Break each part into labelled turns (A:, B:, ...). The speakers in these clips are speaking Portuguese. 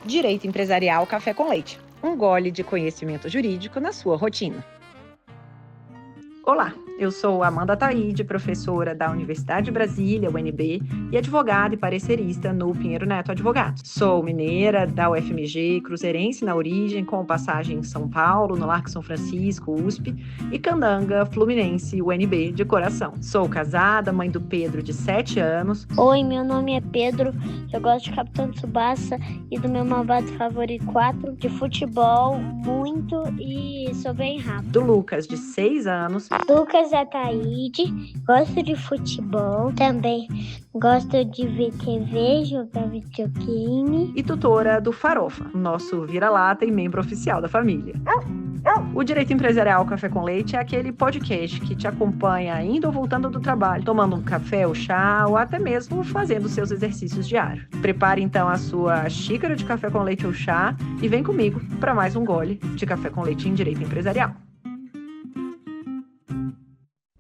A: Direito Empresarial Café com Leite. Um gole de conhecimento jurídico na sua rotina. Olá, eu sou Amanda Taide, professora da Universidade de Brasília, UNB, e advogada e parecerista no Pinheiro Neto Advogados. Sou mineira da UFMG, cruzeirense na origem, com passagem em São Paulo, no Largo São Francisco, USP, e candanga fluminense, UNB, de coração. Sou casada, mãe do Pedro, de 7 anos.
B: Oi, meu nome é Pedro, eu gosto de Capitão Tsubasa e do meu malvado favorito 4, de futebol, muito e sou bem rápido.
A: Do Lucas, de 6 anos.
B: Lucas Ataíde, gosto de futebol, também gosto de ver TV, jogar videogame.
A: E tutora do Farofa, nosso vira-lata e membro oficial da família. O Direito Empresarial Café com Leite é aquele podcast que te acompanha indo ou voltando do trabalho, tomando um café ou chá, ou até mesmo fazendo seus exercícios diários. Prepare então a sua xícara de café com leite ou chá e vem comigo para mais um gole de café com leite em Direito Empresarial.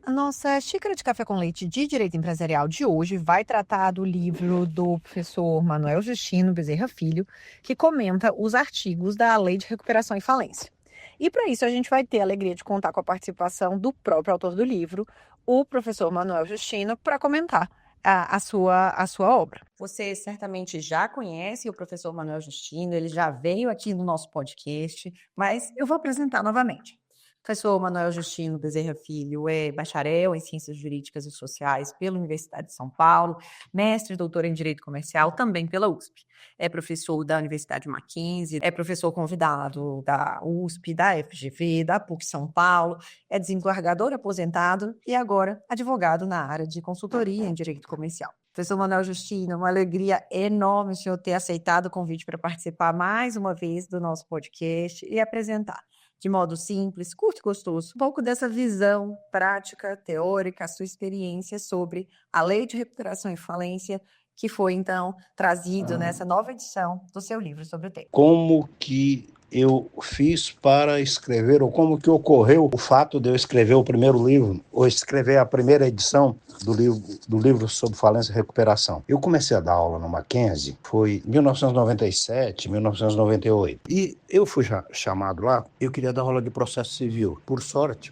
A: A nossa xícara de café com leite de Direito Empresarial de hoje vai tratar do livro do professor Manuel Justino Bezerra Filho, que comenta os artigos da Lei de Recuperação e Falência. E para isso a gente vai ter a alegria de contar com a participação do próprio autor do livro, o professor Manuel Justino, para comentar a sua obra. Você certamente já conhece o professor Manuel Justino, ele já veio aqui no nosso podcast, mas eu vou apresentar novamente. O professor Manuel Justino Bezerra Filho é bacharel em Ciências Jurídicas e Sociais pela Universidade de São Paulo, mestre e doutor em Direito Comercial também pela USP. É professor da Universidade Mackenzie, é professor convidado da USP, da FGV, da PUC São Paulo, é desembargador aposentado e agora advogado na área de consultoria em Direito Comercial. Professor Manuel Justino, uma alegria enorme o senhor ter aceitado o convite para participar mais uma vez do nosso podcast e apresentar de modo simples, curto e gostoso, um pouco dessa visão prática, teórica, a sua experiência sobre a Lei de Recuperação e Falência, que foi, então, trazido nessa nova edição do seu livro sobre o tema.
C: Como que eu fiz para escrever, ou como que ocorreu o fato de eu escrever o primeiro livro, ou escrever a primeira edição do livro sobre falência e recuperação. Eu comecei a dar aula no Mackenzie, foi em 1997, 1998. E eu fui chamado lá, eu queria dar aula de processo civil. Por sorte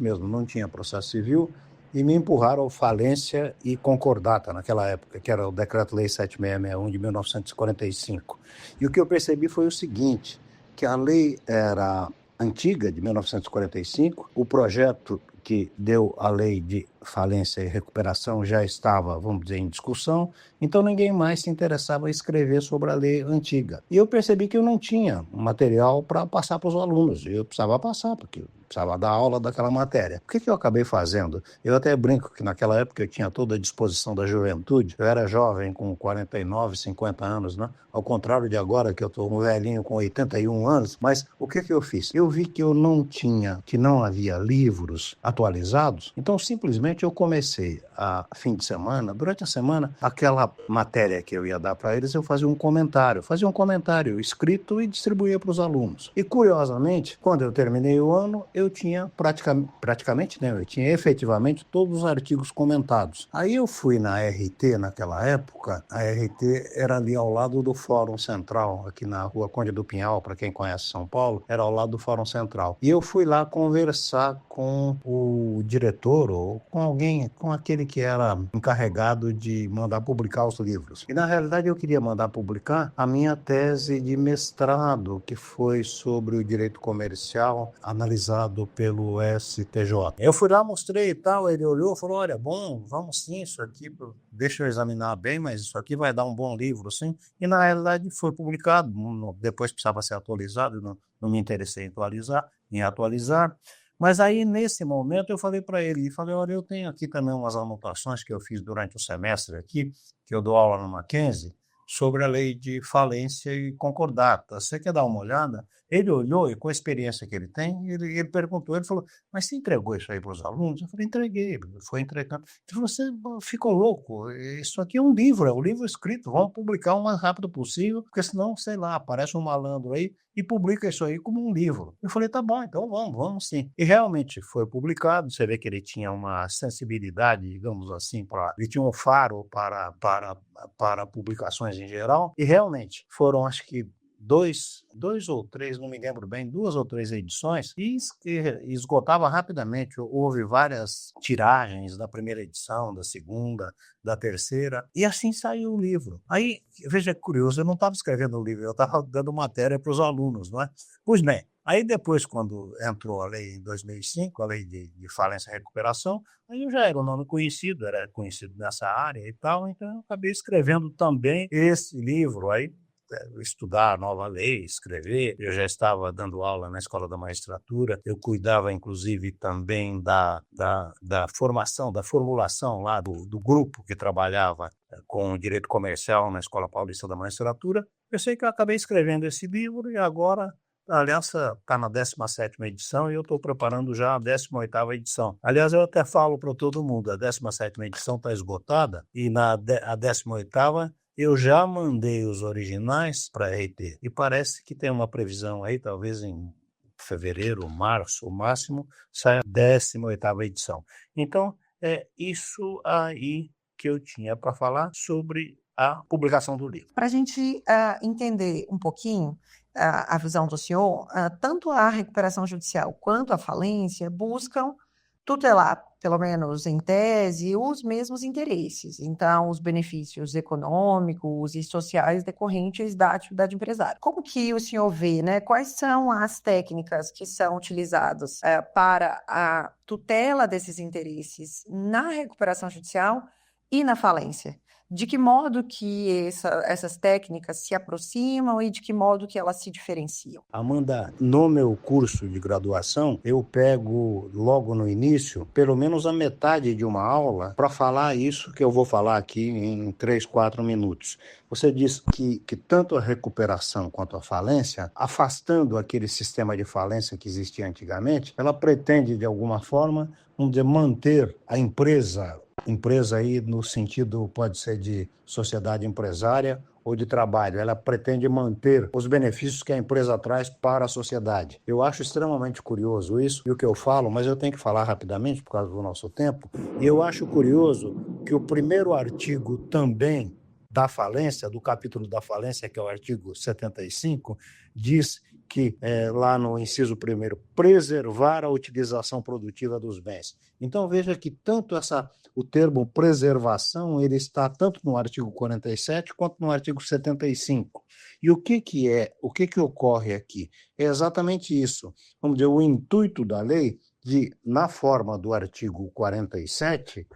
C: mesmo, não tinha processo civil, e me empurraram ao falência e concordata naquela época, que era o Decreto-Lei 7661 de 1945. E o que eu percebi foi o seguinte, que a lei era antiga, de 1945, o projeto que deu a lei de falência e recuperação já estava, vamos dizer, em discussão, então ninguém mais se interessava em escrever sobre a lei antiga. E eu percebi que eu não tinha material para passar para os alunos, eu precisava passar, porque eu precisava dar aula daquela matéria. O que eu acabei fazendo? Eu até brinco que naquela época eu tinha toda a disposição da juventude, eu era jovem com 49, 50 anos, né? Ao contrário de agora, que eu estou um velhinho com 81 anos, mas o que eu fiz? Eu vi que eu não tinha, que não havia livros atualizados, então simplesmente eu comecei a fim de semana, durante a semana, aquela matéria que eu ia dar para eles, eu fazia um comentário escrito e distribuía para os alunos. E curiosamente, quando eu terminei o ano, eu tinha eu tinha efetivamente todos os artigos comentados. Aí eu fui na RT naquela época, a RT era ali ao lado do Fórum Central, aqui na Rua Conde do Pinhal, para quem conhece São Paulo, era ao lado do Fórum Central. E eu fui lá conversar com o diretor, ou com alguém, com aquele que era encarregado de mandar publicar os livros. E na realidade eu queria mandar publicar a minha tese de mestrado, que foi sobre o direito comercial analisado pelo STJ. Eu fui lá, mostrei e tal, ele olhou e falou, olha, bom, vamos sim, isso aqui, deixa eu examinar bem, mas isso aqui vai dar um bom livro, sim. E na realidade foi publicado, depois precisava ser atualizado, não me interessei em atualizar. Mas aí, nesse momento, eu falei para ele, olha, eu tenho aqui também umas anotações que eu fiz durante o semestre aqui, que eu dou aula no Mackenzie, sobre a lei de falência e concordata. Você quer dar uma olhada? Ele olhou e, com a experiência que ele tem, ele perguntou, ele falou, mas você entregou isso aí para os alunos? Eu falei, entreguei, foi entregando. Ele falou, você ficou louco, isso aqui é um livro escrito, vamos publicar o mais rápido possível, porque senão, sei lá, aparece um malandro aí e publica isso aí como um livro. Eu falei, tá bom, então vamos sim. E realmente foi publicado, você vê que ele tinha uma sensibilidade, digamos assim, ele tinha um faro para publicações em geral, e realmente foram, acho que dois ou três, não me lembro bem, 2 ou 3 edições, e esgotava rapidamente. Houve várias tiragens da primeira edição, da segunda, da terceira, e assim saiu o livro. Aí, veja que curioso, eu não estava escrevendo o livro, eu estava dando matéria para os alunos, não é? Pois bem, aí depois, quando entrou a lei em 2005, a lei de falência e recuperação, aí eu já era um nome conhecido, era conhecido nessa área e tal, então eu acabei escrevendo também esse livro aí, estudar a nova lei, escrever. Eu já estava dando aula na Escola da Magistratura, eu cuidava inclusive também da formação, da formulação lá do grupo que trabalhava com o direito comercial na Escola Paulista da Magistratura. Eu sei que eu acabei escrevendo esse livro e agora a Aliança está na 17ª edição e eu estou preparando já a 18ª edição. Aliás, eu até falo para todo mundo, a 17ª edição está esgotada e a 18ª eu já mandei os originais para a RT e parece que tem uma previsão aí, talvez em fevereiro, março, o máximo, sai a 18ª edição. Então, é isso aí que eu tinha para falar sobre a publicação do livro.
A: Para a gente entender um pouquinho a visão do senhor, tanto a recuperação judicial quanto a falência buscam tutelar, pelo menos em tese, os mesmos interesses. Então, os benefícios econômicos e sociais decorrentes da atividade empresária. Como que o senhor vê, né? Quais são as técnicas que são utilizadas para a tutela desses interesses na recuperação judicial e na falência? De que modo que essas técnicas se aproximam e de que modo que elas se diferenciam?
C: Amanda, no meu curso de graduação, eu pego logo no início, pelo menos a metade de uma aula, para falar isso que eu vou falar aqui em 3, 4 minutos. Você disse que tanto a recuperação quanto a falência, afastando aquele sistema de falência que existia antigamente, ela pretende, de alguma forma, vamos dizer, manter a empresa aí no sentido, pode ser de sociedade empresária ou de trabalho. Ela pretende manter os benefícios que a empresa traz para a sociedade. Eu acho extremamente curioso isso e o que eu falo, mas eu tenho que falar rapidamente por causa do nosso tempo. E eu acho curioso que o primeiro artigo também da falência, do capítulo da falência, que é o artigo 75, diz que, lá no inciso 1º, preservar a utilização produtiva dos bens. Então, veja que tanto o termo preservação, ele está tanto no artigo 47 quanto no artigo 75. E o que ocorre aqui? É exatamente isso. Vamos dizer, o intuito da lei de, na forma do artigo 47,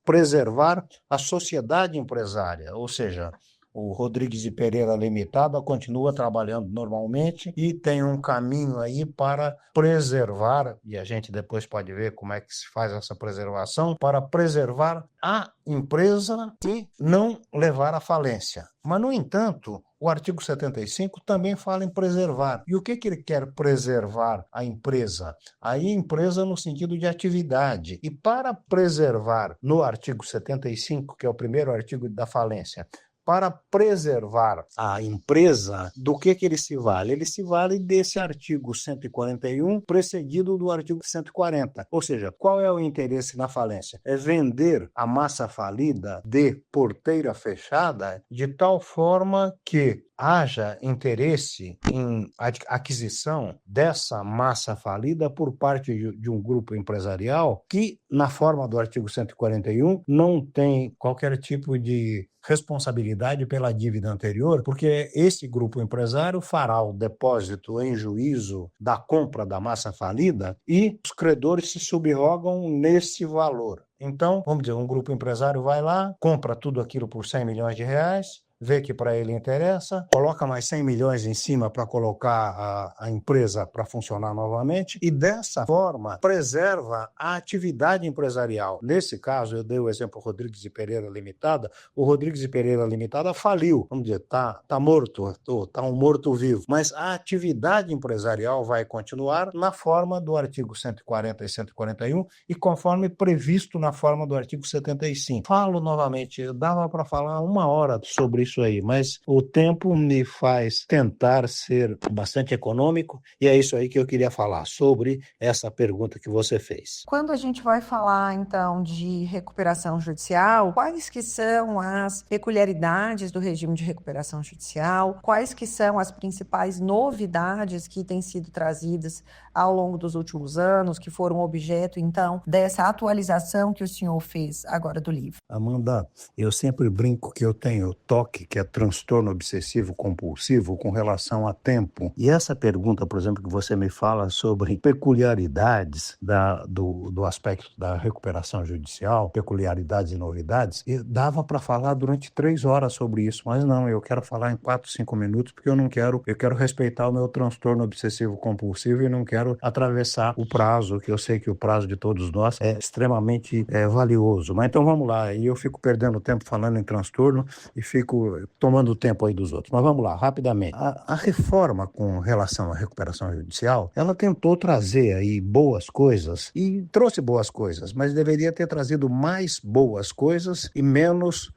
C: preservar a sociedade empresária, ou seja, o Rodrigues e Pereira Limitada continua trabalhando normalmente e tem um caminho aí para preservar, e a gente depois pode ver como é que se faz essa preservação, para preservar a empresa e não levar à falência. Mas, no entanto, o artigo 75 também fala em preservar. E o que ele quer preservar? A empresa. Aí, empresa no sentido de atividade. E para preservar, no artigo 75, que é o primeiro artigo da falência, para preservar a empresa, do que ele se vale? Ele se vale desse artigo 141, precedido do artigo 140. Ou seja, qual é o interesse na falência? É vender a massa falida de porteira fechada de tal forma que haja interesse em aquisição dessa massa falida por parte de um grupo empresarial que, na forma do artigo 141, não tem qualquer tipo de responsabilidade pela dívida anterior, porque esse grupo empresário fará o depósito em juízo da compra da massa falida e os credores se subrogam nesse valor. Então, vamos dizer, um grupo empresário vai lá, compra tudo aquilo por 100 milhões de reais, vê que para ele interessa, coloca mais 100 milhões em cima para colocar a empresa para funcionar novamente e, dessa forma, preserva a atividade empresarial. Nesse caso, eu dei o exemplo Rodrigues e Pereira Limitada. O Rodrigues e Pereira Limitada faliu, vamos dizer, tá morto, tá um morto-vivo, mas a atividade empresarial vai continuar na forma do artigo 140 e 141 e conforme previsto na forma do artigo 75. Falo novamente, dava para falar 1 hora sobre isso isso aí, mas o tempo me faz tentar ser bastante econômico e é isso aí que eu queria falar sobre essa pergunta que você fez.
A: Quando a gente vai falar, então, de recuperação judicial, quais que são as peculiaridades do regime de recuperação judicial? Quais que são as principais novidades que têm sido trazidas ao longo dos últimos anos, que foram objeto, então, dessa atualização que o senhor fez agora do livro?
C: Amanda, eu sempre brinco que eu tenho TOC, que é transtorno obsessivo compulsivo, com relação a tempo. E essa pergunta, por exemplo, que você me fala sobre peculiaridades do aspecto da recuperação judicial, peculiaridades e novidades, e dava para falar durante 3 horas sobre isso, mas não, eu quero falar em 4, 5 minutos, porque eu quero respeitar o meu transtorno obsessivo compulsivo e não quero atravessar o prazo, que eu sei que o prazo de todos nós é extremamente valioso. Mas então vamos lá, e eu fico perdendo tempo falando em transtorno e fico tomando o tempo aí dos outros. Mas vamos lá, rapidamente. A reforma com relação à recuperação judicial, ela tentou trazer aí boas coisas e trouxe boas coisas, mas deveria ter trazido mais boas coisas e menos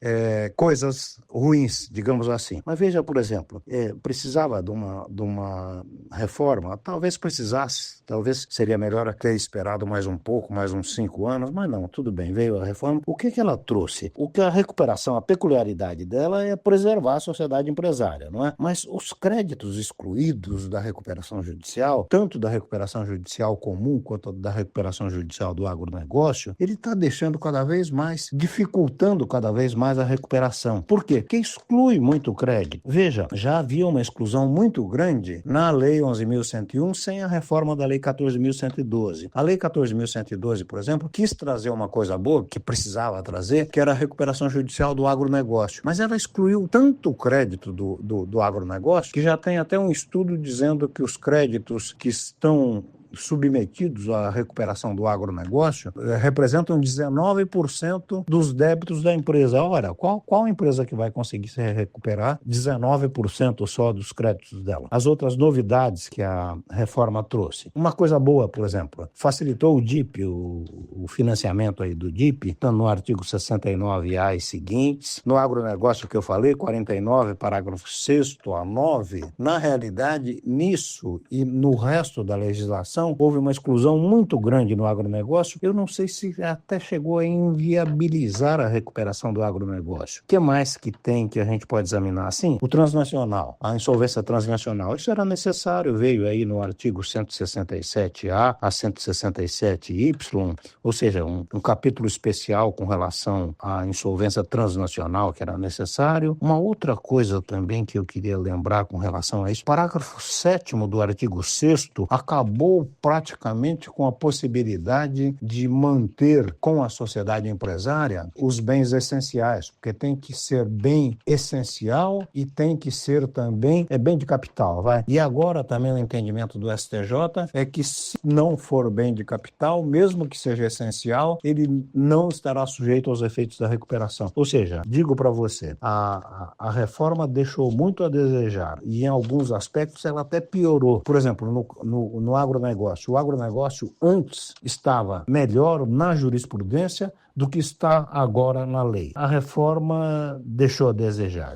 C: coisas ruins, digamos assim. Mas veja, por exemplo, precisava de uma reforma, talvez precisasse, talvez seria melhor ter esperado mais um pouco, mais uns 5 anos, mas não, tudo bem, veio a reforma. O que ela trouxe? O que a recuperação, a peculiaridade dela é preservar a sociedade empresária, não é? Mas os créditos excluídos da recuperação judicial, tanto da recuperação judicial comum quanto da recuperação judicial do agronegócio, ele está deixando cada vez mais, dificultando cada vez mais a recuperação. Por quê? Porque exclui muito crédito. Veja, já havia uma exclusão muito grande na Lei 11.101 sem a reforma da Lei 14.112. A Lei 14.112, por exemplo, quis trazer uma coisa boa, que precisava trazer, que era a recuperação judicial do agronegócio. Mas ela excluiu tanto o crédito do agronegócio que já tem até um estudo dizendo que os créditos que estão submetidos à recuperação do agronegócio representam 19% dos débitos da empresa. Ora, qual empresa que vai conseguir se recuperar 19% só dos créditos dela? As outras novidades que a reforma trouxe. Uma coisa boa, por exemplo, facilitou o DIP, o financiamento aí do DIP, está no artigo 69A e seguintes. No agronegócio que eu falei, 49, parágrafo 6º a 9, na realidade, nisso e no resto da legislação, houve uma exclusão muito grande no agronegócio. Eu não sei se até chegou a inviabilizar a recuperação do agronegócio. O que mais que tem que a gente pode examinar assim? O transnacional, a insolvência transnacional. Isso era necessário, veio aí no artigo 167A a 167Y, ou seja, um capítulo especial com relação à insolvência transnacional que era necessário. Uma outra coisa também que eu queria lembrar com relação a isso, parágrafo 7º do artigo 6º acabou praticamente com a possibilidade de manter com a sociedade empresária os bens essenciais, porque tem que ser bem essencial e tem que ser também bem de capital, vai. E agora também o entendimento do STJ é que se não for bem de capital, mesmo que seja essencial, ele não estará sujeito aos efeitos da recuperação. Ou seja, digo para você, a reforma deixou muito a desejar e em alguns aspectos ela até piorou. Por exemplo, no agronegócio. O agronegócio antes estava melhor na jurisprudência do que está agora na lei. A reforma deixou a desejar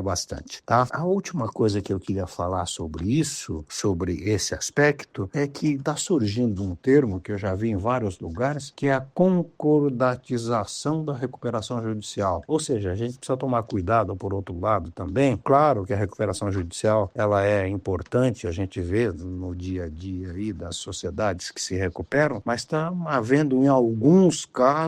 C: bastante, tá? A última coisa que eu queria falar sobre isso, sobre esse aspecto, é que está surgindo um termo que eu já vi em vários lugares, que é a concordatização da recuperação judicial. Ou seja, a gente precisa tomar cuidado, por outro lado, também. Claro que a recuperação judicial, ela é importante, a gente vê no dia a dia aí das sociedades que se recuperam, mas está havendo em alguns casos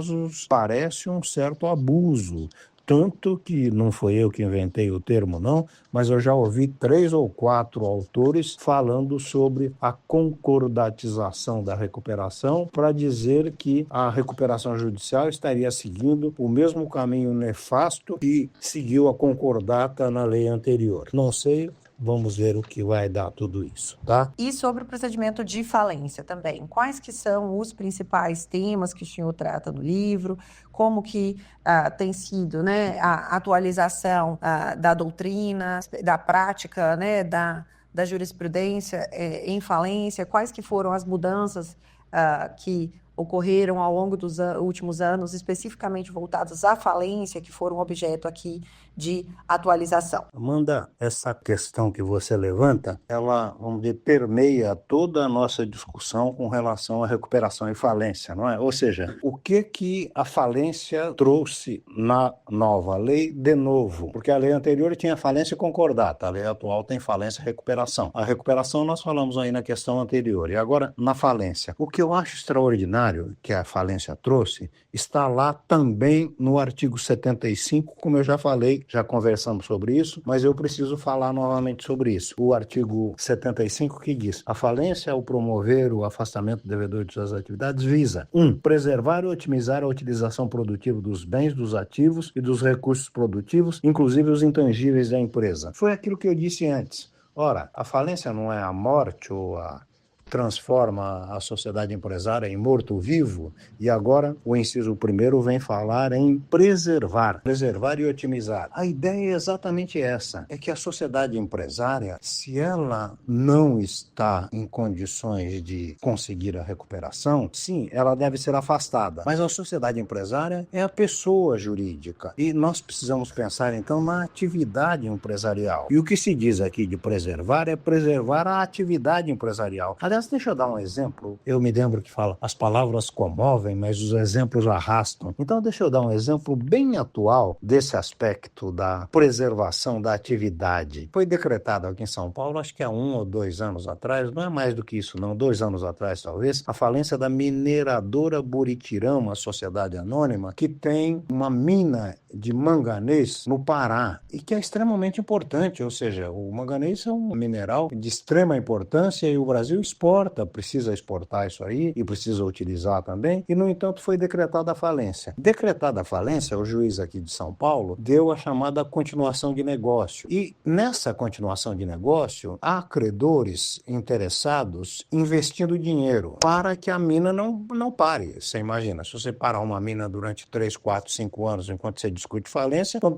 C: parece um certo abuso. Tanto que não foi eu que inventei o termo, não, mas eu já ouvi 3 ou 4 autores falando sobre a concordatização da recuperação para dizer que a recuperação judicial estaria seguindo o mesmo caminho nefasto que seguiu a concordata na lei anterior. Não sei. Vamos ver o que vai dar tudo isso, tá?
A: E sobre o procedimento de falência também, quais que são os principais temas que o senhor trata no livro, como que tem sido, né, a atualização da doutrina, da prática, né, da jurisprudência em falência, quais que foram as mudanças que ocorreram ao longo dos últimos anos, especificamente voltados à falência, que foram objeto aqui de atualização.
C: Amanda, essa questão que você levanta, ela, vamos dizer, permeia toda a nossa discussão com relação à recuperação e falência, não é? Ou seja, o que a falência trouxe na nova lei de novo? Porque a lei anterior tinha falência concordata, a lei atual tem falência e recuperação. A recuperação nós falamos aí na questão anterior, e agora na falência. O que eu acho extraordinário que a falência trouxe está lá também no artigo 75, como eu já falei, já conversamos sobre isso, mas eu preciso falar novamente sobre isso. O artigo 75 que diz: a falência, ao promover o afastamento do devedor de suas atividades, visa 1. Preservar e otimizar a utilização produtiva dos bens, dos ativos e dos recursos produtivos, inclusive os intangíveis da empresa. Foi aquilo que eu disse antes. Ora, a falência não é a morte ou transforma a sociedade empresária em morto-vivo, e agora o inciso 1º vem falar em preservar e otimizar. A ideia é exatamente essa, é que a sociedade empresária, se ela não está em condições de conseguir a recuperação, sim, ela deve ser afastada, mas a sociedade empresária é a pessoa jurídica, e nós precisamos pensar então na atividade empresarial. E o que se diz aqui de preservar é preservar a atividade empresarial. Aliás, deixa eu dar um exemplo. Eu me lembro que fala, as palavras comovem, mas os exemplos arrastam. Então, deixa eu dar um exemplo bem atual desse aspecto da preservação da atividade. Foi decretado aqui em São Paulo, acho que há 1 ou 2 anos atrás, não é mais do que isso não, 2 anos atrás talvez, a falência da mineradora Buritirã, uma sociedade anônima, que tem uma mina de manganês no Pará, e que é extremamente importante, ou seja, o manganês é um mineral de extrema importância e o Brasil precisa exportar isso aí e precisa utilizar também, e no entanto foi decretada a falência. Decretada a falência, o juiz aqui de São Paulo deu a chamada continuação de negócio, e nessa continuação de negócio há credores interessados investindo dinheiro para que a mina não pare. Você imagina, se você parar uma mina durante 3, 4, 5 anos enquanto você discute falência, quando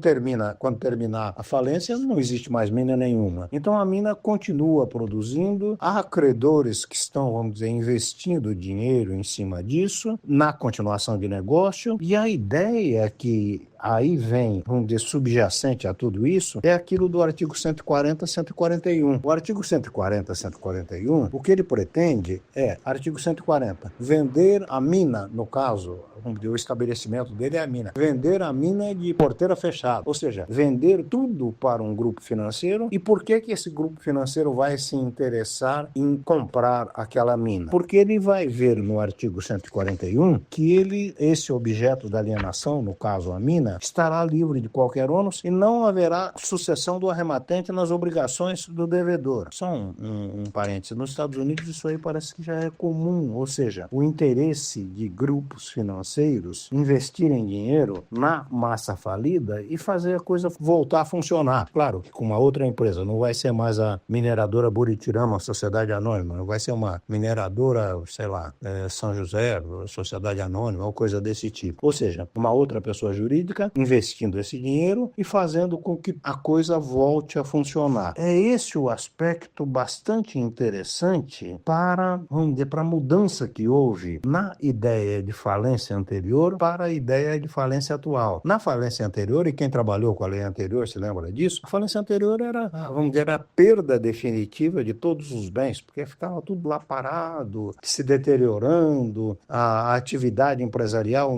C: terminar a falência não existe mais mina nenhuma. Então a mina continua produzindo, há credores que estão, vamos dizer, investindo dinheiro em cima disso, na continuação de negócio, e a ideia é que aí vem, vamos dizer, subjacente a tudo isso, é aquilo do artigo 140, 141. O artigo 140, 141, o que ele pretende é, artigo 140, vender a mina, no caso, vamos dizer, o estabelecimento dele é a mina, vender a mina de porteira fechada, ou seja, vender tudo para um grupo financeiro. E por que esse grupo financeiro vai se interessar em comprar aquela mina? Porque ele vai ver no artigo 141 que esse objeto da alienação, no caso a mina, estará livre de qualquer ônus e não haverá sucessão do arrematante nas obrigações do devedor. Só um parêntese. Nos Estados Unidos isso aí parece que já é comum, ou seja, o interesse de grupos financeiros investirem dinheiro na massa falida e fazer a coisa voltar a funcionar. Claro que com uma outra empresa, não vai ser mais a mineradora Buritirã, uma sociedade anônima, não vai ser uma mineradora, sei lá, São José, sociedade anônima ou coisa desse tipo. Ou seja, uma outra pessoa jurídica investindo esse dinheiro e fazendo com que a coisa volte a funcionar. É esse o aspecto bastante interessante para, vamos dizer, para a mudança que houve na ideia de falência anterior para a ideia de falência atual. Na falência anterior, e quem trabalhou com a lei anterior se lembra disso, a falência anterior era, vamos dizer, a perda definitiva de todos os bens, porque ficava tudo lá parado, se deteriorando, a atividade empresarial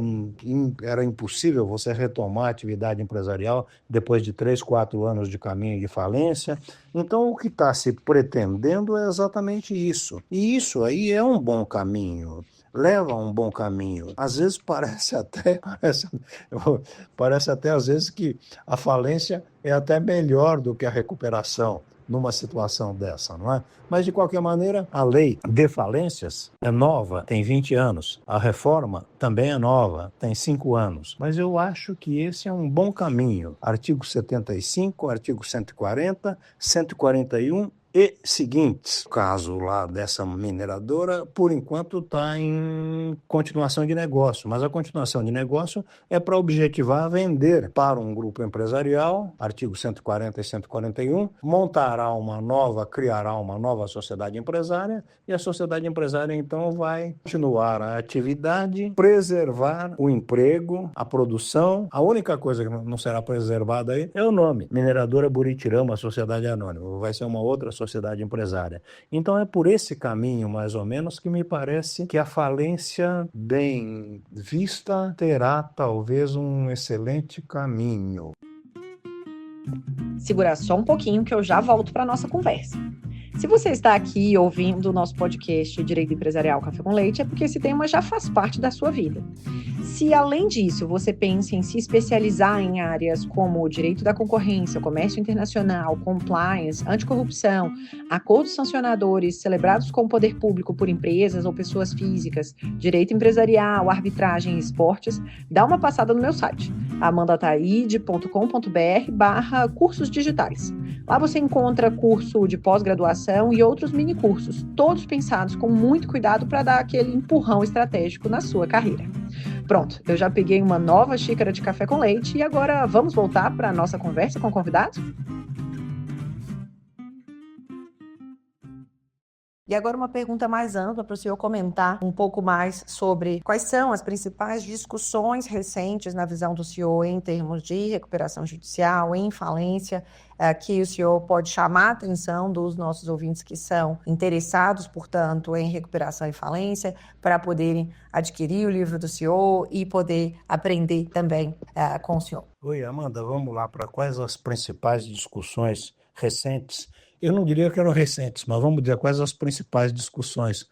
C: era impossível você retomar a atividade empresarial depois de 3, 4 anos de caminho de falência. Então, o que está se pretendendo é exatamente isso. E isso aí é um bom caminho. Leva a um bom caminho. Às vezes parece até às vezes que a falência é até melhor do que a recuperação numa situação dessa, não é? Mas, de qualquer maneira, a lei de falências é nova, tem 20 anos. A reforma também é nova, tem 5 anos. Mas eu acho que esse é um bom caminho. Artigo 75, artigo 140, 141 e seguintes. O caso lá dessa mineradora, por enquanto, está em continuação de negócio, mas a continuação de negócio é para objetivar vender para um grupo empresarial, artigo 140 e 141, criará uma nova sociedade empresária, e a sociedade empresária, então, vai continuar a atividade, preservar o emprego, a produção. A única coisa que não será preservada aí é o nome, Mineradora Buritirama Sociedade Anônima, vai ser uma outra sociedade empresária. Então é por esse caminho, mais ou menos, que me parece que a falência bem vista terá talvez um excelente caminho.
A: Segura só um pouquinho que eu já volto para a nossa conversa. Se você está aqui ouvindo o nosso podcast Direito Empresarial Café com Leite, é porque esse tema já faz parte da sua vida. Se, além disso, você pensa em se especializar em áreas como o direito da concorrência, comércio internacional, compliance, anticorrupção, acordos sancionadores celebrados com o poder público por empresas ou pessoas físicas, direito empresarial, arbitragem e esportes, dá uma passada no meu site, amandataide.com.br/cursos digitais. Lá você encontra curso de pós-graduação e outros mini-cursos, todos pensados com muito cuidado para dar aquele empurrão estratégico na sua carreira. Pronto, eu já peguei uma nova xícara de café com leite e agora vamos voltar para a nossa conversa com o convidado? E agora uma pergunta mais ampla para o senhor comentar um pouco mais sobre quais são as principais discussões recentes na visão do senhor em termos de recuperação judicial, em falência, que o senhor pode chamar a atenção dos nossos ouvintes que são interessados, portanto, em recuperação e falência, para poderem adquirir o livro do senhor e poder aprender também com o senhor.
C: Oi, Amanda, vamos lá para quais as principais discussões recentes. Eu não diria que eram recentes, mas vamos dizer quais as principais discussões.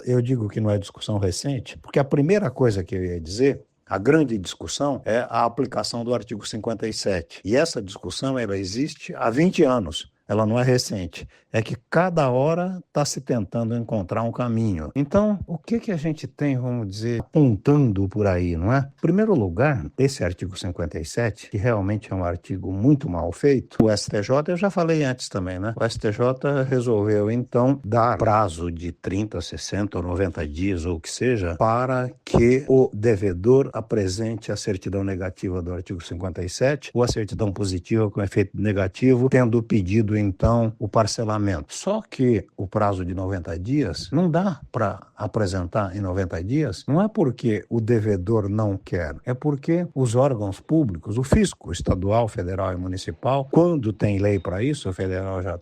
C: Eu digo que não é discussão recente, porque a primeira coisa que eu ia dizer, a grande discussão, é a aplicação do artigo 57. E essa discussão ela existe há 20 anos. Ela não é recente, é que cada hora está se tentando encontrar um caminho. Então, o que a gente tem, vamos dizer, apontando por aí, não é? Em primeiro lugar, esse artigo 57, que realmente é um artigo muito mal feito, o STJ, eu já falei antes também, né? O STJ resolveu, então, dar prazo de 30, 60 ou 90 dias, ou o que seja, para que o devedor apresente a certidão negativa do artigo 57 ou a certidão positiva com efeito negativo, tendo pedido então o parcelamento. Só que o prazo de 90 dias não dá para apresentar em 90 dias, não é porque o devedor não quer, é porque os órgãos públicos, o fisco estadual, federal e municipal, quando tem lei para isso, o federal já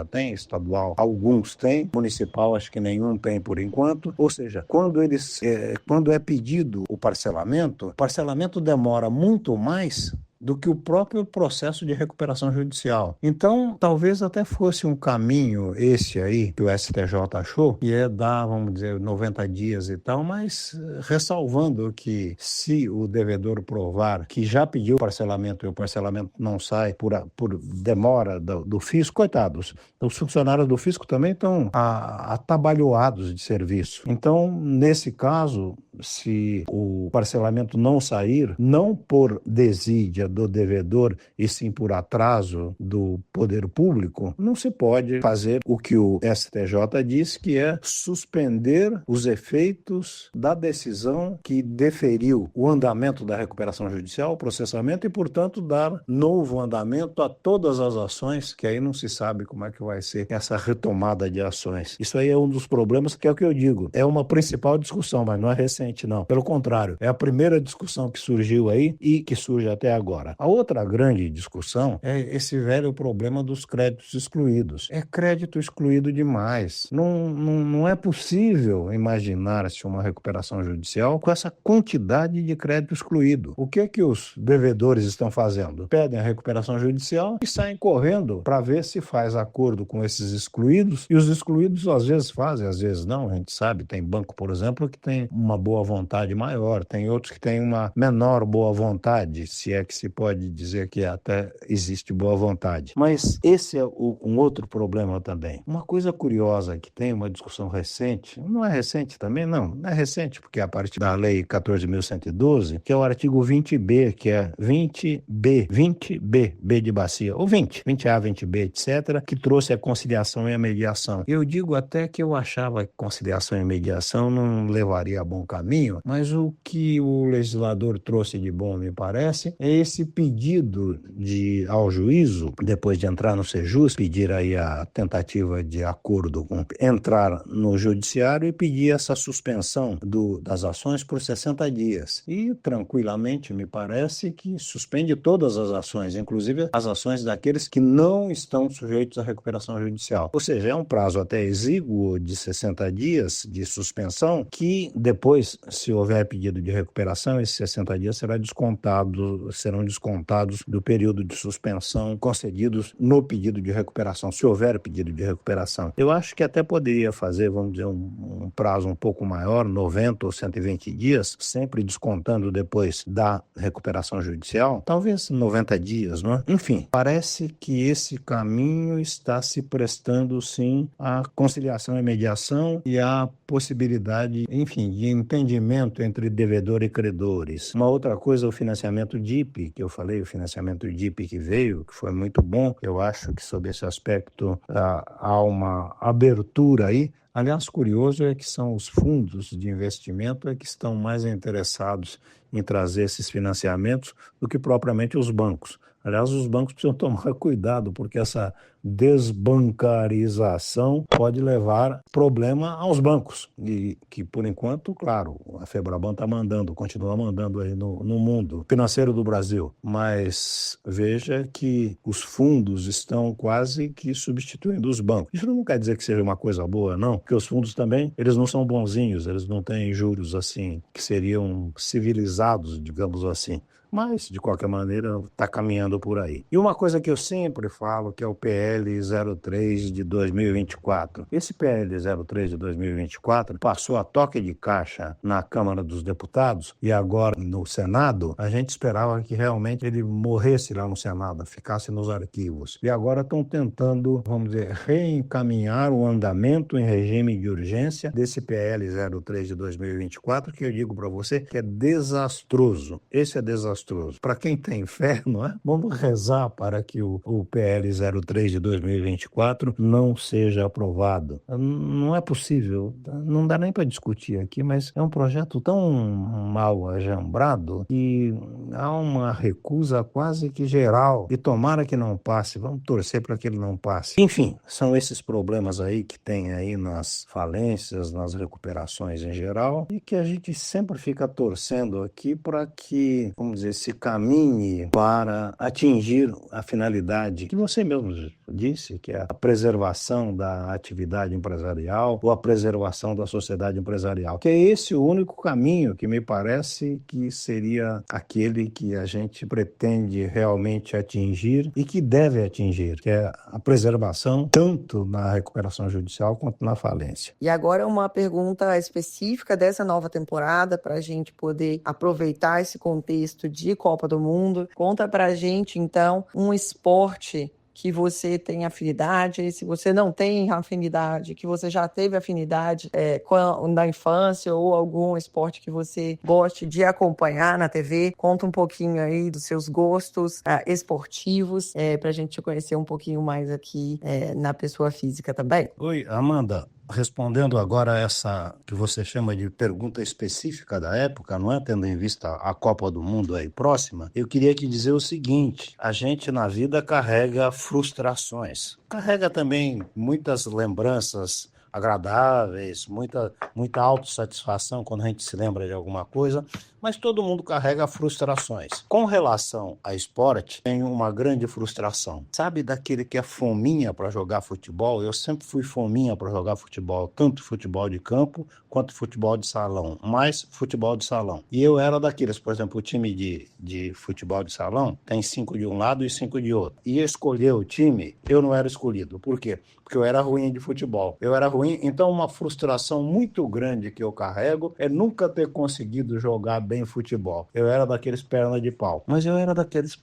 C: tem, estadual alguns têm, municipal acho que nenhum tem por enquanto, ou seja, quando é pedido o parcelamento demora muito mais do que o próprio processo de recuperação judicial. Então, talvez até fosse um caminho esse aí que o STJ achou, que é dar, vamos dizer, 90 dias e tal, mas ressalvando que se o devedor provar que já pediu parcelamento e o parcelamento não sai por demora do fisco, coitados, os funcionários do fisco também estão atabalhoados de serviço. Então, nesse caso, se o parcelamento não sair, não por desídia do devedor e sim por atraso do poder público, não se pode fazer o que o STJ diz, que é suspender os efeitos da decisão que deferiu o andamento da recuperação judicial, o processamento, e, portanto, dar novo andamento a todas as ações, que aí não se sabe como é que vai ser essa retomada de ações. Isso aí é um dos problemas, que é o que eu digo, é uma principal discussão, mas não é recente, não. Pelo contrário, é a primeira discussão que surgiu aí e que surge até agora. A outra grande discussão é esse velho problema dos créditos excluídos. É crédito excluído demais. Não é possível imaginar-se uma recuperação judicial com essa quantidade de crédito excluído. O que os devedores estão fazendo? Pedem a recuperação judicial e saem correndo para ver se faz acordo com esses excluídos, e os excluídos às vezes fazem, às vezes não, a gente sabe. Tem banco, por exemplo, que tem uma boa boa vontade maior, tem outros que têm uma menor boa vontade, se é que se pode dizer que até existe boa vontade. Mas esse é um outro problema também. Uma coisa curiosa que tem uma discussão recente, não é recente também, não é recente, porque é a partir da Lei 14.112, que é o artigo 20B, que é 20B, B de bacia, ou 20A, 20B, etc., que trouxe a conciliação e a mediação. Eu digo até que eu achava que conciliação e mediação não levaria a bom caminho, mas o que o legislador trouxe de bom, me parece, é esse pedido ao juízo, depois de entrar no Sejus, pedir aí a tentativa de acordo com entrar no judiciário e pedir essa suspensão das ações por 60 dias. E, tranquilamente, me parece que suspende todas as ações, inclusive as ações daqueles que não estão sujeitos à recuperação judicial. Ou seja, é um prazo até exíguo de 60 dias de suspensão que depois, se houver pedido de recuperação, esses 60 dias serão descontados do período de suspensão concedidos no pedido de recuperação, se houver pedido de recuperação. Eu acho que até poderia fazer, vamos dizer, um prazo um pouco maior, 90 ou 120 dias, sempre descontando depois da recuperação judicial, talvez 90 dias, não é? Enfim, parece que esse caminho está se prestando, sim, à conciliação e mediação e à possibilidade, enfim, de entendimento entre devedor e credores. Uma outra coisa, o financiamento DIP, que eu falei, o financiamento DIP que veio, que foi muito bom. Eu acho que, sob esse aspecto, há uma abertura aí. Aliás, curioso é que são os fundos de investimento que estão mais interessados em trazer esses financiamentos do que propriamente os bancos. Aliás, os bancos precisam tomar cuidado, porque essa desbancarização pode levar problema aos bancos. E que, por enquanto, claro, a FEBRABAN continua mandando aí no mundo financeiro do Brasil. Mas veja que os fundos estão quase que substituindo os bancos. Isso não quer dizer que seja uma coisa boa, não, porque os fundos também, eles não são bonzinhos, eles não têm juros assim, que seriam civilizados, digamos assim. Mas, de qualquer maneira, está caminhando por aí. E uma coisa que eu sempre falo, que é o PL 03 de 2024. Esse PL 03 de 2024 passou a toque de caixa na Câmara dos Deputados e agora no Senado. A gente esperava que realmente ele morresse lá no Senado, ficasse nos arquivos. E agora estão tentando, vamos dizer, reencaminhar o andamento em regime de urgência desse PL 03 de 2024, que eu digo para você que é desastroso. Esse é desastroso. Para quem tem fé, não é? Vamos rezar para que o PL 03 de 2024 não seja aprovado. Não é possível, não dá nem para discutir aqui, mas é um projeto tão mal ajambrado que há uma recusa quase que geral e tomara que não passe. Vamos torcer para que ele não passe. Enfim, são esses problemas aí que tem aí nas falências, nas recuperações em geral e que a gente sempre fica torcendo aqui para que, vamos dizer, se caminhe para atingir a finalidade que você mesmo disse, que é a preservação da atividade empresarial ou a preservação da sociedade empresarial, que é esse o único caminho que me parece que seria aquele que a gente pretende realmente atingir e que deve atingir, que é a preservação tanto na recuperação judicial quanto na falência.
A: E agora uma pergunta específica dessa nova temporada para a gente poder aproveitar esse contexto de Copa do Mundo. Conta pra gente, então, um esporte que você tem afinidade, se você não tem afinidade, que você já teve afinidade na infância ou algum esporte que você goste de acompanhar na TV. Conta um pouquinho aí dos seus gostos esportivos, pra gente te conhecer um pouquinho mais aqui na pessoa física também.
C: Oi, Amanda. Respondendo agora essa que você chama de pergunta específica da época, não é? Tendo em vista a Copa do Mundo aí próxima, eu queria te dizer o seguinte: a gente na vida carrega frustrações, carrega também muitas lembranças agradáveis, muita autossatisfação quando a gente se lembra de alguma coisa, Mas todo mundo carrega frustrações. Com relação a esporte, tenho uma grande frustração. Sabe daquele que é fominha para jogar futebol? Eu sempre fui fominha para jogar futebol, tanto futebol de campo quanto futebol de salão, mais futebol de salão. E eu era daqueles, por exemplo, o time de futebol de salão tem 5 de um lado e 5 de outro. E escolher o time, eu não era escolhido. Por quê? Porque eu era ruim de futebol. Eu era ruim, então uma frustração muito grande que eu carrego é nunca ter conseguido jogar bem futebol. Eu era daqueles perna de pau. Mas eu era daqueles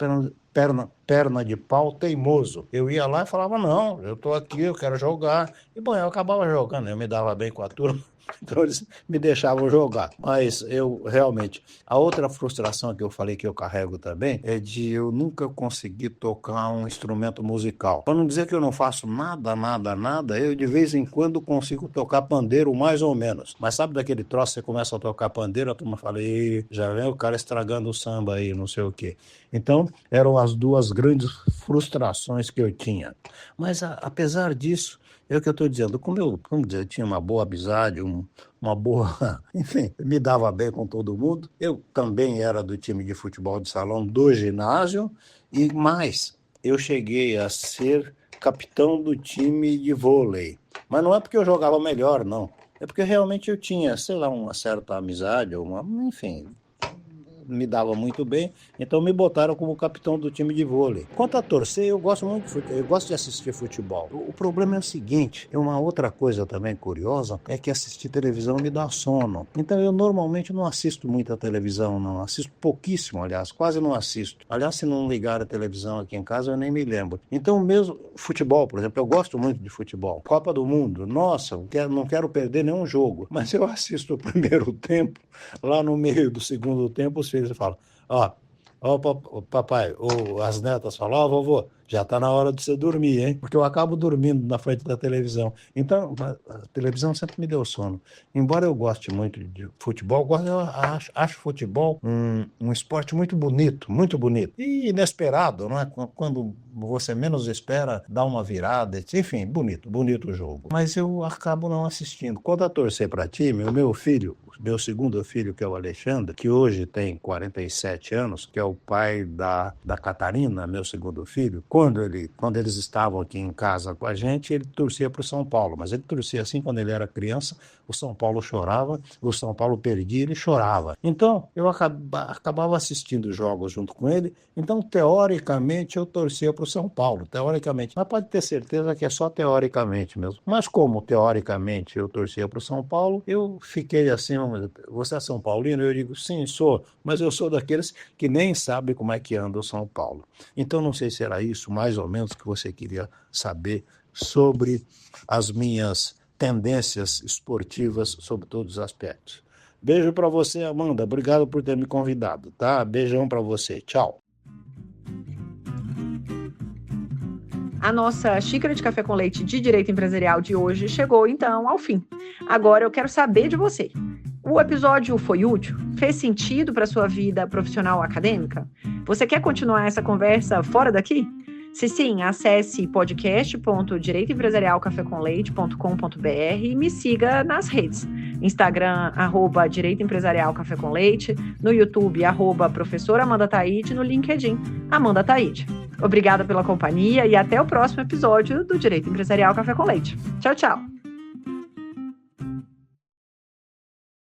C: perna de pau teimoso. Eu ia lá e falava, não, eu tô aqui, eu quero jogar. E, bom, eu acabava jogando, eu me dava bem com a turma. Então eles me deixavam jogar. Mas eu realmente... A outra frustração que eu falei que eu carrego também é de eu nunca conseguir tocar um instrumento musical. Para não dizer que eu não faço nada, eu de vez em quando consigo tocar pandeiro mais ou menos. Mas sabe daquele troço, você começa a tocar pandeiro, a turma fala, já vem o cara estragando o samba aí, não sei o quê. Então, eram as duas grandes frustrações que eu tinha. Mas apesar disso, é o que eu estou dizendo, como eu tinha uma boa amizade, uma boa... Enfim, me dava bem com todo mundo. Eu também era do time de futebol de salão do ginásio e mais, eu cheguei a ser capitão do time de vôlei. Mas não é porque eu jogava melhor, não. É porque realmente eu tinha, sei lá, uma certa amizade, enfim... me dava muito bem, então me botaram como capitão do time de vôlei. Quanto a torcer, eu gosto muito eu gosto de assistir futebol. O problema é o seguinte, uma outra coisa também curiosa, é que assistir televisão me dá sono. Então eu normalmente não assisto muita televisão, não. Assisto pouquíssimo, aliás, quase não assisto. Aliás, se não ligar a televisão aqui em casa, eu nem me lembro. Então mesmo futebol, por exemplo, eu gosto muito de futebol. Copa do Mundo, nossa, não quero perder nenhum jogo, mas eu assisto o primeiro tempo, lá no meio do segundo tempo, os filhos falam, o papai, ou as netas falam, vovô, já está na hora de você dormir, hein? Porque eu acabo dormindo na frente da televisão. Então, a televisão sempre me deu sono. Embora eu goste muito de futebol, eu acho futebol um esporte muito bonito e inesperado, não é? Quando você menos espera, dá uma virada, enfim, bonito o jogo. Mas eu acabo não assistindo. Quando eu torcer para time, o meu segundo filho, que é o Alexandre, que hoje tem 47 anos, que é o pai da Catarina, meu segundo filho, quando eles estavam aqui em casa com a gente, ele torcia para o São Paulo, mas ele torcia assim quando ele era criança, o São Paulo chorava, o São Paulo perdia, ele chorava. Então, eu acabava assistindo jogos junto com ele, então, teoricamente, eu torcia para o São Paulo, teoricamente. Mas pode ter certeza que é só teoricamente mesmo. Mas como, teoricamente, eu torcia para o São Paulo, eu fiquei assim, você é São Paulino? Eu digo, sim, sou, mas eu sou daqueles que nem sabem como é que anda o São Paulo. Então, não sei se era isso, mais ou menos, que você queria saber sobre as minhas tendências esportivas sobre todos os aspectos. Beijo para você, Amanda. Obrigado por ter me convidado, tá? Beijão para você. Tchau.
A: A nossa xícara de café com leite de direito empresarial de hoje chegou, então, ao fim. Agora eu quero saber de você. O episódio foi útil? Fez sentido para a sua vida profissional ou acadêmica? Você quer continuar essa conversa fora daqui? Se sim, acesse podcast.direitoempresarialcafécomleite.com.br e me siga nas redes. Instagram, @Direito Empresarial Café com Leite, no YouTube, @Professora Amanda Taide, no LinkedIn, Amanda Taide. Obrigada pela companhia e até o próximo episódio do Direito Empresarial Café com Leite. Tchau, tchau!